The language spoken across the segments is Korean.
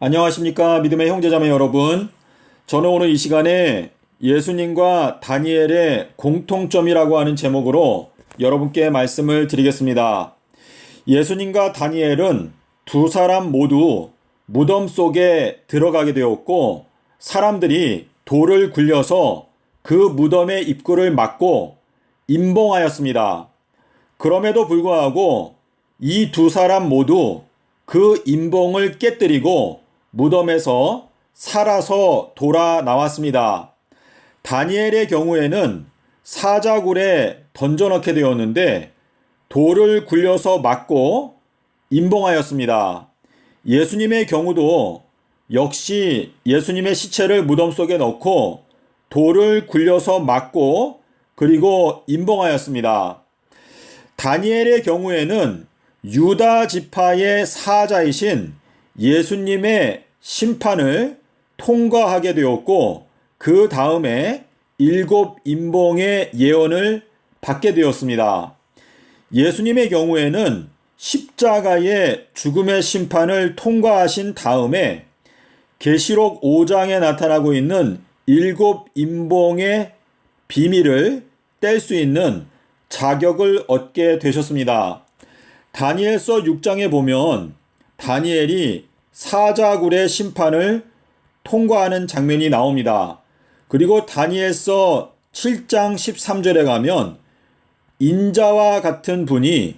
안녕하십니까 믿음의 형제자매 여러분. 저는 오늘 이 시간에 예수님과 다니엘의 공통점이라고 하는 제목으로 여러분께 말씀을 드리겠습니다. 예수님과 다니엘은 두 사람 모두 무덤 속에 들어가게 되었고, 사람들이 돌을 굴려서 그 무덤의 입구를 막고 임봉하였습니다. 그럼에도 불구하고 이 두 사람 모두 그 임봉을 깨뜨리고 무덤에서 살아서 돌아 나왔습니다. 다니엘의 경우에는 사자굴에 던져넣게 되었는데 돌을 굴려서 막고 임봉하였습니다. 예수님의 경우도 역시 예수님의 시체를 무덤 속에 넣고 돌을 굴려서 막고 그리고 임봉하였습니다. 다니엘의 경우에는 유다 지파의 사자이신 예수님의 심판을 통과하게 되었고, 그 다음에 7임봉의 예언을 받게 되었습니다. 예수님의 경우에는 십자가의 죽음의 심판을 통과하신 다음에 계시록 5장에 나타나고 있는 7임봉의 비밀을 뗄 수 있는 자격을 얻게 되셨습니다. 다니엘서 6장에 보면 다니엘이 사자굴의 심판을 통과하는 장면이 나옵니다. 그리고 다니엘서 7장 13절에 가면 인자와 같은 분이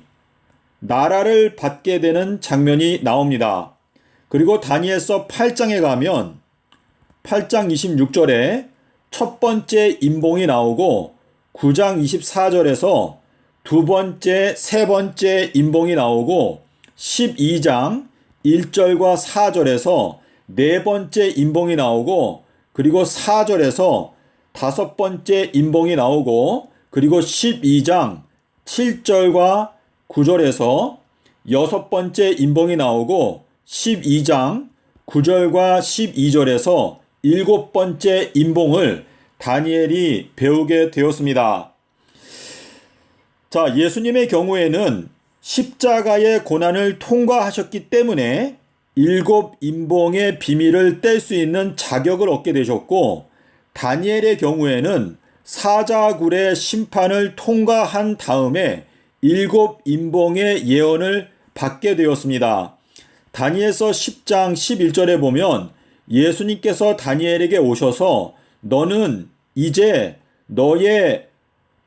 나라를 받게 되는 장면이 나옵니다. 그리고 다니엘서 8장에 가면 8장 26절에 첫 번째 임봉이 나오고 9장 24절에서 두 번째, 세 번째 임봉이 나오고 12장 1절과 4절에서 네 번째 임봉이 나오고 그리고 4절에서 다섯 번째 임봉이 나오고 그리고 12장 7절과 9절에서 여섯 번째 임봉이 나오고 12장 9절과 12절에서 일곱 번째 임봉을 다니엘이 배우게 되었습니다. 자, 예수님의 경우에는 십자가의 고난을 통과하셨기 때문에 7임봉의 비밀을 뗄 수 있는 자격을 얻게 되셨고, 다니엘의 경우에는 사자굴의 심판을 통과한 다음에 7임봉의 예언을 받게 되었습니다. 다니엘서 10장 11절에 보면 예수님께서 다니엘에게 오셔서 너는 이제 너의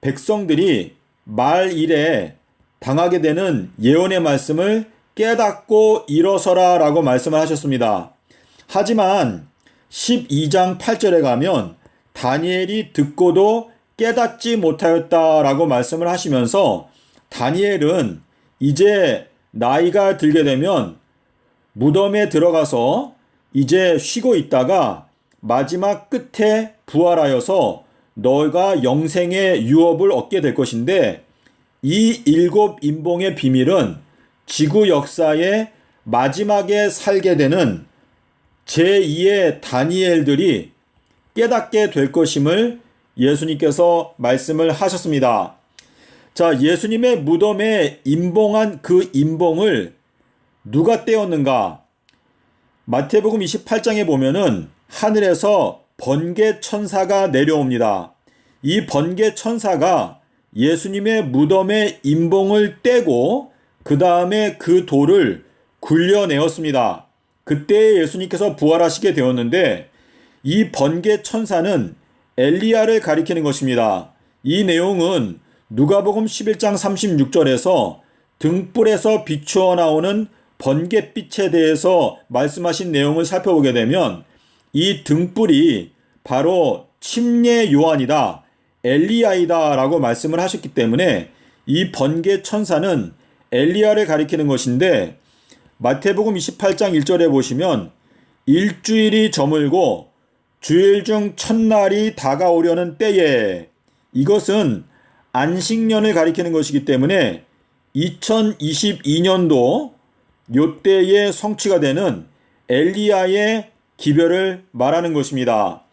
백성들이 말일에 당하게 되는 예언의 말씀을 깨닫고 일어서라 라고 말씀을 하셨습니다. 하지만 12장 8절에 가면 다니엘이 듣고도 깨닫지 못하였다 라고 말씀을 하시면서 다니엘은 이제 나이가 들게 되면 무덤에 들어가서 이제 쉬고 있다가 마지막 끝에 부활하여서 너가 영생의 유업을 얻게 될 것인데, 이 7임봉의 비밀은 지구 역사의 마지막에 살게 되는 제2의 다니엘들이 깨닫게 될 것임을 예수님께서 말씀을 하셨습니다. 자, 예수님의 무덤에 임봉한 그 임봉을 누가 떼었는가? 마태복음 28장에 보면은 하늘에서 번개 천사가 내려옵니다. 이 번개 천사가 예수님의 무덤의 임봉을 떼고 그 다음에 그 돌을 굴려내었습니다. 그때 예수님께서 부활하시게 되었는데, 이 번개 천사는 엘리야를 가리키는 것입니다. 이 내용은 누가복음 11장 36절에서 등불에서 비추어 나오는 번갯빛에 대해서 말씀하신 내용을 살펴보게 되면 이 등불이 바로 침례 요한이다, 엘리야이다 라고 말씀을 하셨기 때문에 이 번개 천사는 엘리야를 가리키는 것인데, 마태복음 28장 1절에 보시면 일주일이 저물고 주일 중 첫날이 다가오려는 때에, 이것은 안식년을 가리키는 것이기 때문에 2022년도 요때에 성취가 되는 엘리야의 기별을 말하는 것입니다.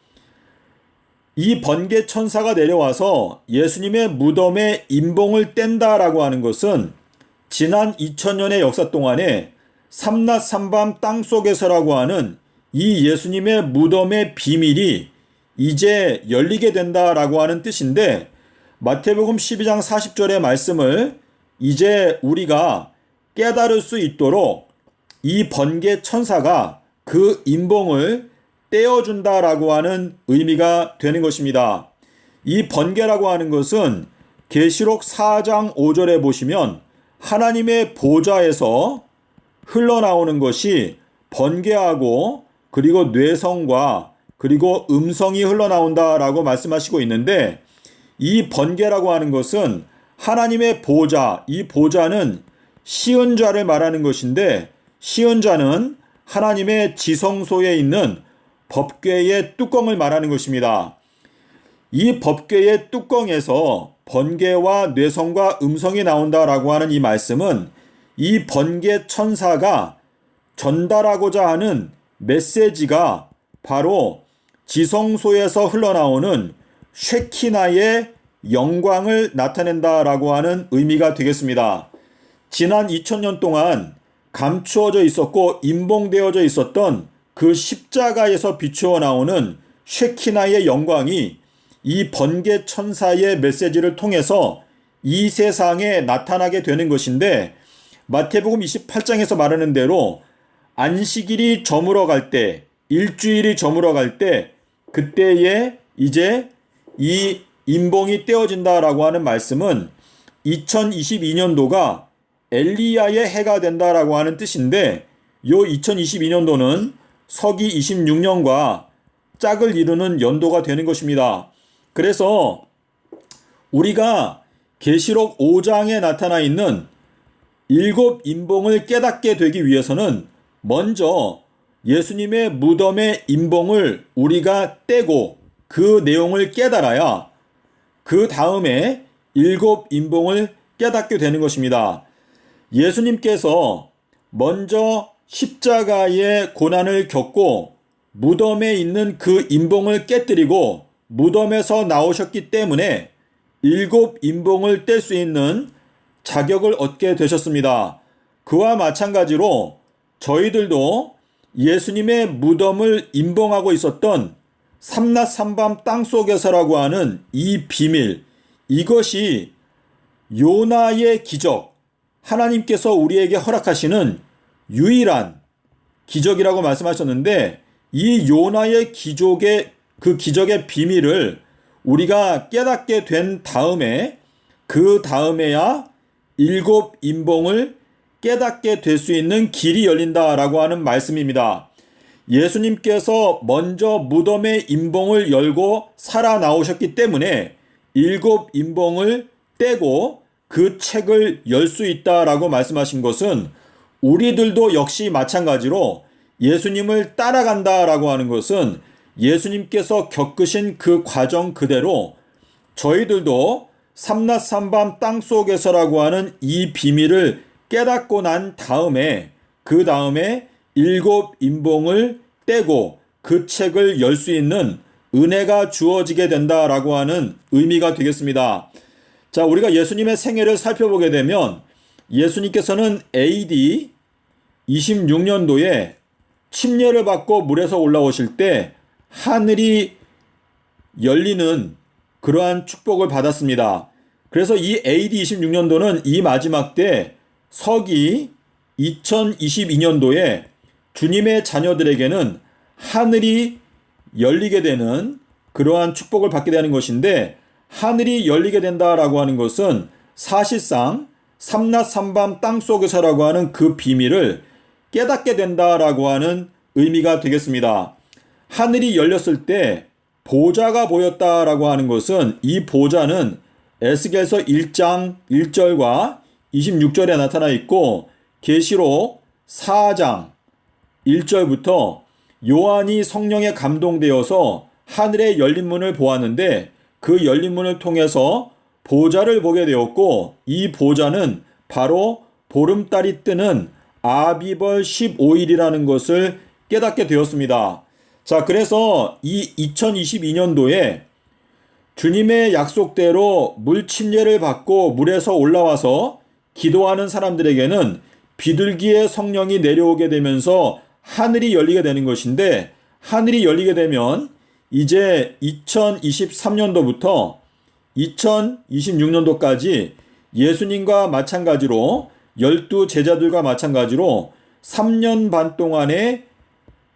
이 번개 천사가 내려와서 예수님의 무덤에 임봉을 뗀다라고 하는 것은 지난 2000년의 역사 동안에 삼낮삼밤 땅속에서라고 하는 이 예수님의 무덤의 비밀이 이제 열리게 된다라고 하는 뜻인데, 마태복음 12장 40절의 말씀을 이제 우리가 깨달을 수 있도록 이 번개 천사가 그 임봉을 떼어준다라고 하는 의미가 되는 것입니다. 이 번개라고 하는 것은 계시록 4장 5절에 보시면 하나님의 보좌에서 흘러나오는 것이 번개하고 그리고 뇌성과 그리고 음성이 흘러나온다라고 말씀하시고 있는데, 이 번개라고 하는 것은 하나님의 보좌, 이 보좌는 시은좌를 말하는 것인데, 시은좌는 하나님의 지성소에 있는 법궤의 뚜껑을 말하는 것입니다. 이 법궤의 뚜껑에서 번개와 뇌성과 음성이 나온다라고 하는 이 말씀은 이 번개 천사가 전달하고자 하는 메시지가 바로 지성소에서 흘러나오는 쉐키나의 영광을 나타낸다라고 하는 의미가 되겠습니다. 지난 2000년 동안 감추어져 있었고 임봉되어져 있었던 그 십자가에서 비추어 나오는 쉐키나의 영광이 이 번개 천사의 메시지를 통해서 이 세상에 나타나게 되는 것인데, 마태복음 28장에서 말하는 대로 안식일이 저물어 갈 때, 일주일이 저물어 갈 때, 그때에 이제 이 임봉이 떼어진다라고 하는 말씀은 2022년도가 엘리야의 해가 된다라고 하는 뜻인데, 요 2022년도는 서기 26년과 짝을 이루는 연도가 되는 것입니다. 그래서 우리가 계시록 5장에 나타나 있는 7 임봉을 깨닫게 되기 위해서는 먼저 예수님의 무덤의 임봉을 우리가 떼고 그 내용을 깨달아야 그 다음에 7 임봉을 깨닫게 되는 것입니다. 예수님께서 먼저 십자가의 고난을 겪고 무덤에 있는 그 임봉을 깨뜨리고 무덤에서 나오셨기 때문에 7 임봉을 뗄 수 있는 자격을 얻게 되셨습니다. 그와 마찬가지로 저희들도 예수님의 무덤을 임봉하고 있었던 삼낮삼밤 땅속에서라고 하는 이 비밀, 이것이 요나의 기적, 하나님께서 우리에게 허락하시는 유일한 기적이라고 말씀하셨는데, 이 요나의 그 기적의 비밀을 우리가 깨닫게 된 다음에 그 다음에야 7 임봉을 깨닫게 될 수 있는 길이 열린다라고 하는 말씀입니다. 예수님께서 먼저 무덤의 임봉을 열고 살아나오셨기 때문에 7 임봉을 떼고 그 책을 열 수 있다라고 말씀하신 것은, 우리들도 역시 마찬가지로 예수님을 따라간다라고 하는 것은 예수님께서 겪으신 그 과정 그대로 저희들도 삼낮삼밤 땅속에서라고 하는 이 비밀을 깨닫고 난 다음에 그 다음에 7 임봉을 떼고 그 책을 열 수 있는 은혜가 주어지게 된다라고 하는 의미가 되겠습니다. 자, 우리가 예수님의 생애를 살펴보게 되면 예수님께서는 AD 26년도에 침례를 받고 물에서 올라오실 때 하늘이 열리는 그러한 축복을 받았습니다. 그래서 이 AD 26년도는 이 마지막 때 서기 2022년도에 주님의 자녀들에게는 하늘이 열리게 되는 그러한 축복을 받게 되는 것인데, 하늘이 열리게 된다라고 하는 것은 사실상 삼낮삼밤 땅속에서라고 하는 그 비밀을 깨닫게 된다라고 하는 의미가 되겠습니다. 하늘이 열렸을 때 보좌가 보였다라고 하는 것은, 이 보좌는 에스겔서 1장 1절과 26절에 나타나 있고, 계시록 4장 1절부터 요한이 성령에 감동되어서 하늘의 열린 문을 보았는데 그 열린 문을 통해서 보좌를 보게 되었고, 이 보좌는 바로 보름달이 뜨는 아비벌 15일이라는 것을 깨닫게 되었습니다. 자, 그래서 이 2022년도에 주님의 약속대로 물 침례를 받고 물에서 올라와서 기도하는 사람들에게는 비둘기의 성령이 내려오게 되면서 하늘이 열리게 되는 것인데, 하늘이 열리게 되면 이제 2023년도부터 2026년도까지 예수님과 마찬가지로 12제자들과 마찬가지로 3년 반 동안의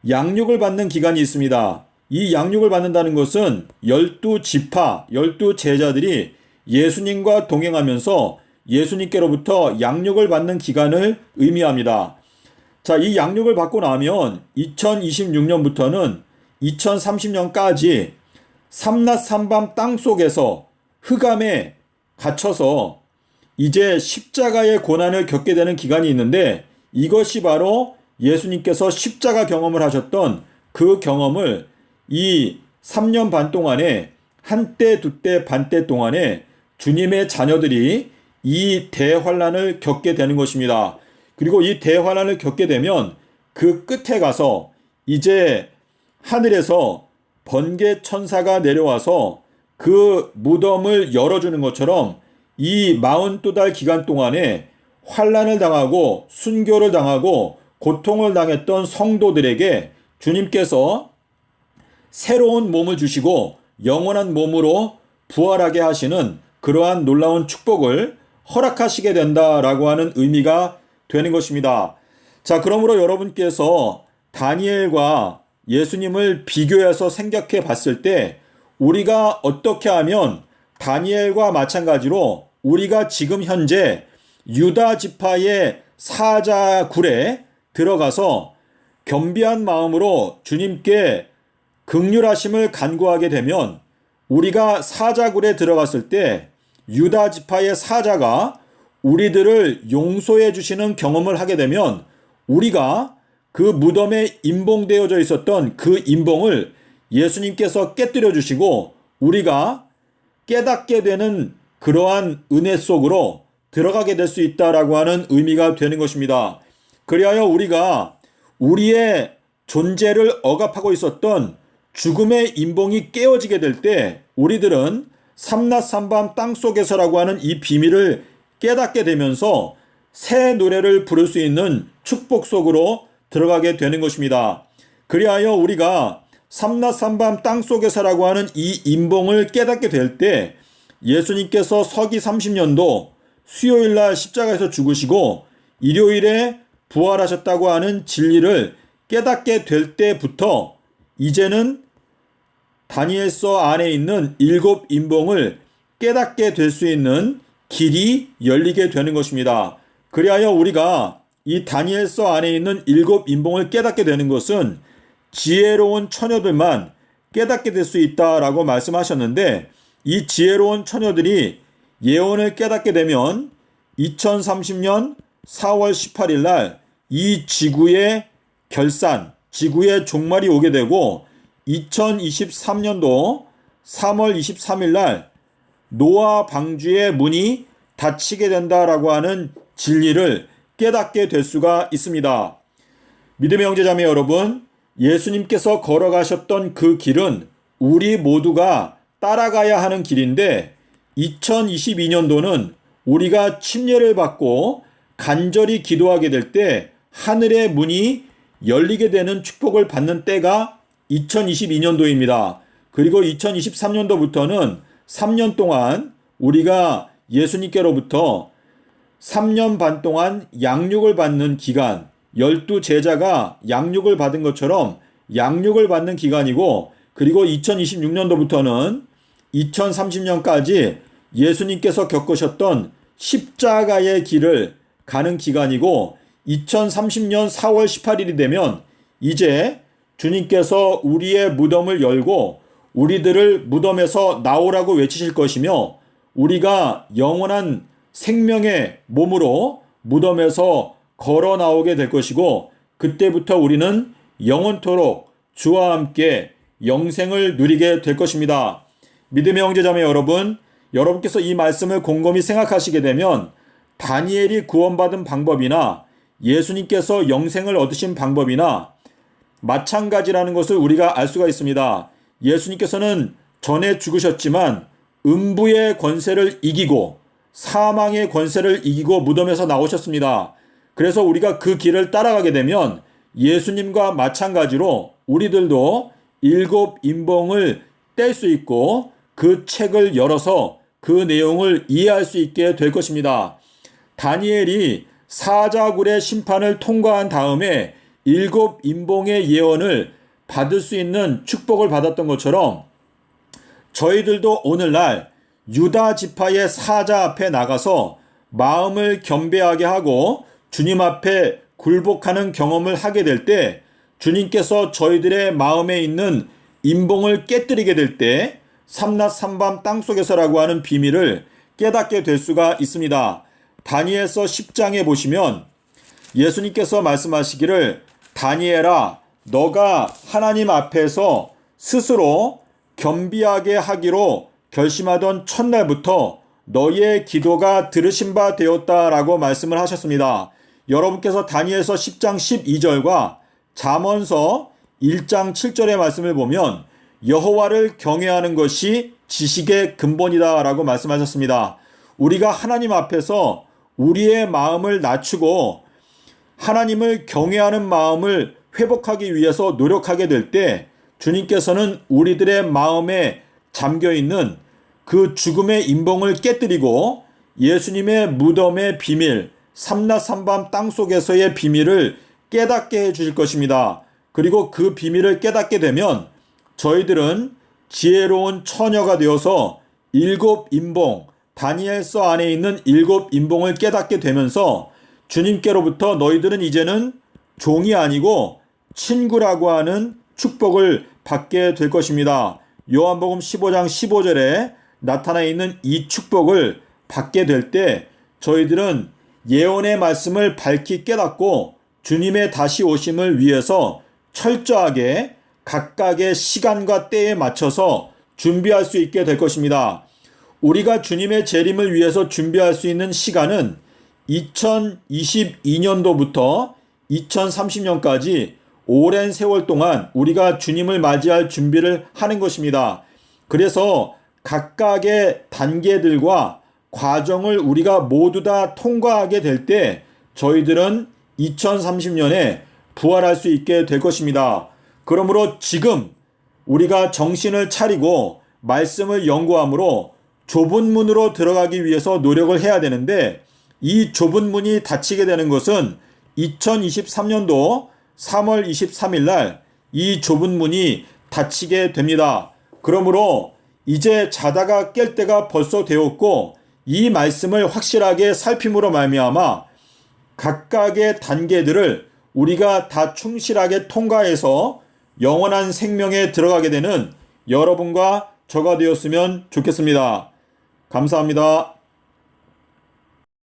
양육을 받는 기간이 있습니다. 이 양육을 받는다는 것은 12지파, 12제자들이 예수님과 동행하면서 예수님께로부터 양육을 받는 기간을 의미합니다. 자, 이 양육을 받고 나면 2026년부터는 2030년까지 삼낮 삼밤 땅속에서 흑암에 갇혀서 이제 십자가의 고난을 겪게 되는 기간이 있는데, 이것이 바로 예수님께서 십자가 경험을 하셨던 그 경험을 이 3년 반 동안에, 한때 두때 반때 동안에 주님의 자녀들이 이 대환란을 겪게 되는 것입니다. 그리고 이 대환란을 겪게 되면 그 끝에 가서 이제 하늘에서 번개 천사가 내려와서 그 무덤을 열어주는 것처럼 이 42달 기간 동안에 환란을 당하고 순교를 당하고 고통을 당했던 성도들에게 주님께서 새로운 몸을 주시고 영원한 몸으로 부활하게 하시는 그러한 놀라운 축복을 허락하시게 된다라고 하는 의미가 되는 것입니다. 자, 그러므로 여러분께서 다니엘과 예수님을 비교해서 생각해 봤을 때 우리가 어떻게 하면 다니엘과 마찬가지로 우리가 지금 현재 유다 지파의 사자굴에 들어가서 겸비한 마음으로 주님께 긍휼하심을 간구하게 되면, 우리가 사자굴에 들어갔을 때 유다 지파의 사자가 우리들을 용서해 주시는 경험을 하게 되면, 우리가 그 무덤에 임봉되어져 있었던 그 임봉을 예수님께서 깨뜨려 주시고 우리가 깨닫게 되는 그러한 은혜 속으로 들어가게 될 수 있다라고 하는 의미가 되는 것입니다. 그리하여 우리가 우리의 존재를 억압하고 있었던 죽음의 임봉이 깨어지게 될 때 우리들은 삼낮 삼밤 땅속에서라고 하는 이 비밀을 깨닫게 되면서 새 노래를 부를 수 있는 축복 속으로 들어가게 되는 것입니다. 그리하여 우리가 삼낮 삼밤 땅속에서라고 하는 이 임봉을 깨닫게 될 때 예수님께서 서기 30년도 수요일날 십자가에서 죽으시고 일요일에 부활하셨다고 하는 진리를 깨닫게 될 때부터 이제는 다니엘서 안에 있는 7 임봉을 깨닫게 될 수 있는 길이 열리게 되는 것입니다. 그리하여 우리가 이 다니엘서 안에 있는 7 임봉을 깨닫게 되는 것은 지혜로운 처녀들만 깨닫게 될 수 있다라고 말씀하셨는데, 이 지혜로운 처녀들이 예언을 깨닫게 되면 2030년 4월 18일 날 이 지구의 결산, 지구의 종말이 오게 되고 2023년도 3월 23일 날 노아 방주의 문이 닫히게 된다라고 하는 진리를 깨닫게 될 수가 있습니다. 믿음의 형제자매 여러분, 예수님께서 걸어가셨던 그 길은 우리 모두가 따라가야 하는 길인데 2022년도는 우리가 침례를 받고 간절히 기도하게 될 때 하늘의 문이 열리게 되는 축복을 받는 때가 2022년도입니다. 그리고 2023년도부터는 3년 동안 우리가 예수님께로부터 3년 반 동안 양육을 받는 기간, 12제자가 양육을 받은 것처럼 양육을 받는 기간이고, 그리고 2026년도부터는 2030년까지 예수님께서 겪으셨던 십자가의 길을 가는 기간이고, 2030년 4월 18일이 되면 이제 주님께서 우리의 무덤을 열고 우리들을 무덤에서 나오라고 외치실 것이며, 우리가 영원한 생명의 몸으로 무덤에서 걸어 나오게 될 것이고, 그때부터 우리는 영원토록 주와 함께 영생을 누리게 될 것입니다. 믿음의 형제자매 여러분, 여러분께서 이 말씀을 곰곰이 생각하시게 되면 다니엘이 구원받은 방법이나 예수님께서 영생을 얻으신 방법이나 마찬가지라는 것을 우리가 알 수가 있습니다. 예수님께서는 전에 죽으셨지만 음부의 권세를 이기고 사망의 권세를 이기고 무덤에서 나오셨습니다. 그래서 우리가 그 길을 따라가게 되면 예수님과 마찬가지로 우리들도 일곱 인봉을 뗄 수 있고 그 책을 열어서 그 내용을 이해할 수 있게 될 것입니다. 다니엘이 사자굴의 심판을 통과한 다음에 일곱 인봉의 예언을 받을 수 있는 축복을 받았던 것처럼 저희들도 오늘날 유다 지파의 사자 앞에 나가서 마음을 겸비하게 하고 주님 앞에 굴복하는 경험을 하게 될 때 주님께서 저희들의 마음에 있는 인봉을 깨뜨리게 될 때 삼낮 삼밤 땅속에서라고 하는 비밀을 깨닫게 될 수가 있습니다. 다니엘서 10장에 보시면 예수님께서 말씀하시기를 다니엘아 너가 하나님 앞에서 스스로 겸비하게 하기로 결심하던 첫날부터 너의 기도가 들으신 바 되었다라고 말씀을 하셨습니다. 여러분께서 다니엘서 10장 12절과 잠언서 1장 7절의 말씀을 보면 여호와를 경외하는 것이 지식의 근본이다라고 말씀하셨습니다. 우리가 하나님 앞에서 우리의 마음을 낮추고 하나님을 경외하는 마음을 회복하기 위해서 노력하게 될 때 주님께서는 우리들의 마음에 잠겨있는 그 죽음의 인봉을 깨뜨리고 예수님의 무덤의 비밀, 삼낮 삼밤 땅속에서의 비밀을 깨닫게 해 주실 것입니다. 그리고 그 비밀을 깨닫게 되면 저희들은 지혜로운 처녀가 되어서 일곱 인봉, 다니엘서 안에 있는 일곱 인봉을 깨닫게 되면서 주님께로부터 너희들은 이제는 종이 아니고 친구라고 하는 축복을 받게 될 것입니다. 요한복음 15장 15절에 나타나 있는 이 축복을 받게 될 때 저희들은 예언의 말씀을 밝히 깨닫고 주님의 다시 오심을 위해서 철저하게 각각의 시간과 때에 맞춰서 준비할 수 있게 될 것입니다. 우리가 주님의 재림을 위해서 준비할 수 있는 시간은 2022년도부터 2030년까지 오랜 세월 동안 우리가 주님을 맞이할 준비를 하는 것입니다. 그래서 각각의 단계들과 과정을 우리가 모두 다 통과하게 될 때 저희들은 2030년에 부활할 수 있게 될 것입니다. 그러므로 지금 우리가 정신을 차리고 말씀을 연구함으로 좁은 문으로 들어가기 위해서 노력을 해야 되는데 이 좁은 문이 닫히게 되는 것은 2023년도 3월 23일 날 이 좁은 문이 닫히게 됩니다. 그러므로 이제 자다가 깰 때가 벌써 되었고 이 말씀을 확실하게 살핌으로 말미암아 각각의 단계들을 우리가 다 충실하게 통과해서 영원한 생명에 들어가게 되는 여러분과 저가 되었으면 좋겠습니다. 감사합니다.